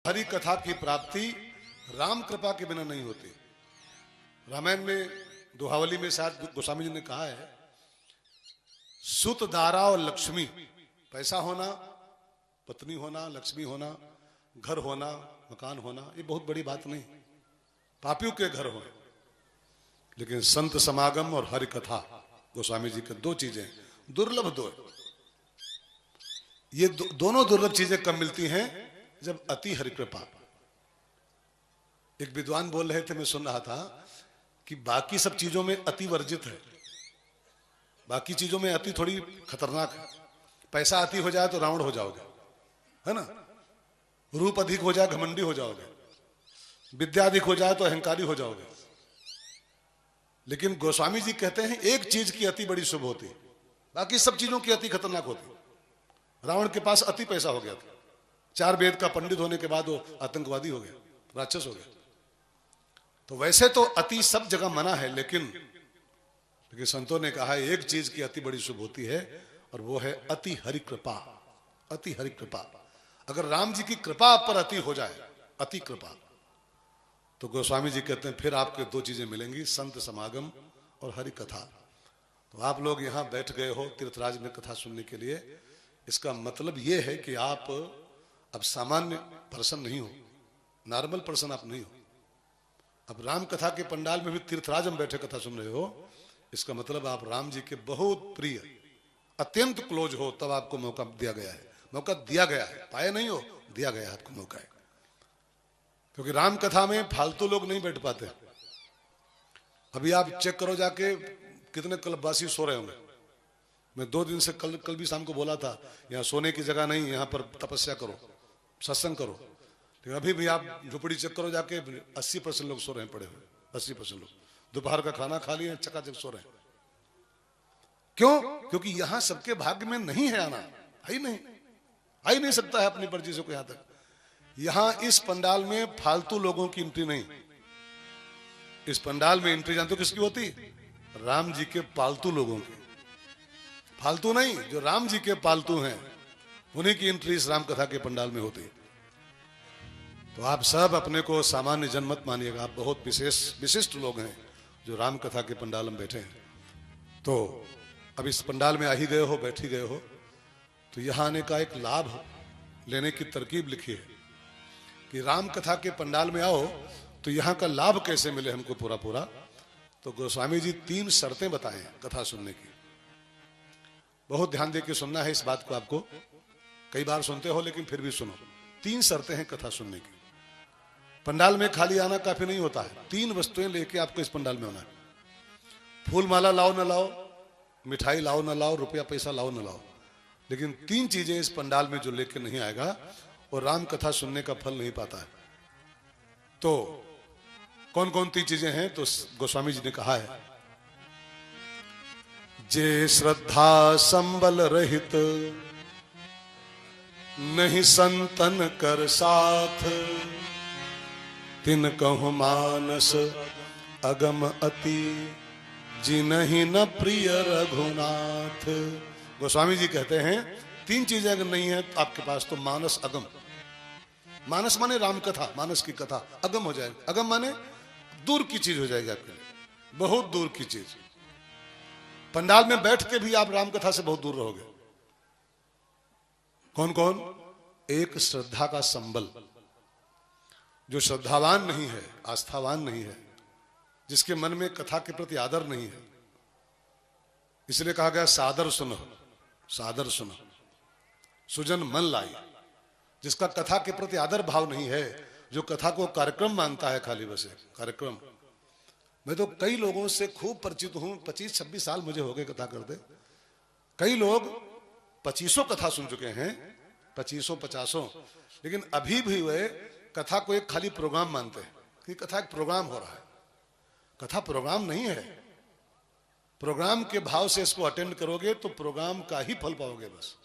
हरि कथा की प्राप्ति राम कृपा के बिना नहीं होती। रामायण में दोहावली में शायद गोस्वामी जी ने कहा है, सुत दारा और लक्ष्मी, पैसा होना, पत्नी होना, लक्ष्मी होना, घर होना, मकान होना, ये बहुत बड़ी बात नहीं, पापियों के घर हो, लेकिन संत समागम और हरि कथा गोस्वामी जी के दो चीजें दुर्लभ, दो ये दोनों दुर्लभ चीजें कब मिलती हैं? जब अति हरि कृपा। एक विद्वान बोल रहे थे, मैं सुन रहा था कि बाकी सब चीजों में अति वर्जित है, बाकी चीजों में अति थोड़ी खतरनाक है। पैसा अति हो जाए तो रावण हो जाओगे, है ना? रूप अधिक हो जाए घमंडी हो जाओगे, विद्या अधिक हो जाए तो अहंकारी हो जाओगे। लेकिन गोस्वामी जी कहते हैं एक चीज की अति बड़ी शुभ होती, बाकी सब चीजों की अति खतरनाक होती। रावण के पास अति पैसा हो गया था, 4 वेद का पंडित होने के बाद वो आतंकवादी हो गया, राक्षस हो गया। तो वैसे तो अति सब जगह मना है, लेकिन संतों ने कहा एक चीज की अति बड़ी शुभ होती है, और वो है अति हरि कृपा। अति हरि कृपा, अगर राम जी की कृपा आप पर अति हो जाए, अति कृपा, तो गोस्वामी जी कहते हैं फिर आपके दो चीजें मिलेंगी, संत समागम और हरि कथा। तो आप लोग यहाँ बैठ गए हो तीर्थराज में कथा सुनने के लिए, इसका मतलब ये है कि आप अब सामान्य पर्सन नहीं हो, नॉर्मल पर्सन आप नहीं हो। अब राम कथा के पंडाल में भी तीर्थराज में बैठे कथा सुन रहे हो, इसका मतलब आप राम जी के बहुत प्रिय, अत्यंत क्लोज हो, तब आपको मौका दिया गया है। मौका दिया गया है, पाए नहीं हो, दिया गया है आपको मौका है। क्योंकि राम कथा में फालतू लोग नहीं बैठ पाते। अभी आप चेक करो जाके कितने क्लबवासी सो रहे होंगे। मैं 2 दिन से कल भी शाम को बोला था, यहाँ सोने की जगह नहीं, यहाँ पर तपस्या करो, सत्संग करो। लेकिन अभी भी आप झुपड़ी चेक करो जाके, 80% लोग सो रहे हैं पड़े हुए, 80% लोग दोपहर का खाना खा लिए, चकाचक सो रहे हैं। क्यों? क्योंकि यहाँ सबके भाग्य में नहीं है आना, है ही नहीं, आ ही नहीं सकता है अपनी मर्जी से कोई यहाँ तक। यहाँ इस पंडाल में फालतू लोगों की एंट्री नहीं। इस पंडाल में एंट्री जानते हो किसकी होती? राम जी के पालतू लोगों की। फालतू नहीं, जो राम जी के पालतू हैं उन्हीं की एंट्री इस राम कथा के पंडाल में होती है। तो आप सब अपने को सामान्य जन मत मानिएगा, आप बहुत विशिष्ट लोग हैं जो राम कथा के पंडाल में बैठे हैं। तो अब इस पंडाल में आ ही गए हो, बैठ ही गए हो, तो यहाँ आने का एक लाभ लेने की तरकीब लिखी है कि राम कथा के पंडाल में आओ तो यहाँ का लाभ कैसे मिले हमको पूरा पूरा। तो गोस्वामी जी 3 शर्तें बताए हैं कथा सुनने की। बहुत ध्यान दे के सुनना है इस बात को, आपको कई बार सुनते हो लेकिन फिर भी सुनो। 3 शर्तें हैं कथा सुनने की। पंडाल में खाली आना काफी नहीं होता है, 3 वस्तुएं लेके आपको इस पंडाल में आना है। फूल माला लाओ ना लाओ, मिठाई लाओ ना लाओ, रुपया पैसा लाओ ना लाओ, लेकिन 3 चीजें इस पंडाल में जो लेके नहीं आएगा और राम कथा सुनने का फल नहीं पाता है। तो कौन कौन 3 चीजें हैं? तो गोस्वामी जी ने कहा है, जे श्रद्धा संबल रहित नहीं संतन कर साथ, तिन कहु मानस अगम अति, जिनहि न प्रिय रघुनाथ। गोस्वामी जी कहते हैं 3 चीजें अगर नहीं है तो आपके पास, तो मानस अगम, मानस माने राम कथा, मानस की कथा अगम हो जाएगी। अगम माने दूर की चीज हो जाएगी आपके लिए, बहुत दूर की चीज। पंडाल में बैठ के भी आप राम कथा से बहुत दूर रहोगे। कौन कौन? एक श्रद्धा का संबल, जो श्रद्धावान नहीं है, आस्थावान नहीं है, जिसके मन में कथा के प्रति आदर नहीं है। इसलिए कहा गया सादर सुनो, सादर सुनो, सुजन मन लाई। जिसका कथा के प्रति आदर भाव नहीं है, जो कथा को कार्यक्रम मानता है, खाली बस एक कार्यक्रम। मैं तो कई लोगों से खूब परिचित हूं, 25-26 साल मुझे हो गए कथा करते। कई लोग 2500 कथा सुन चुके हैं, 2500-50, लेकिन अभी भी वे कथा को एक खाली प्रोग्राम मानते हैं कि कथा एक प्रोग्राम हो रहा है। कथा प्रोग्राम नहीं है। प्रोग्राम के भाव से इसको अटेंड करोगे तो प्रोग्राम का ही फल पाओगे बस।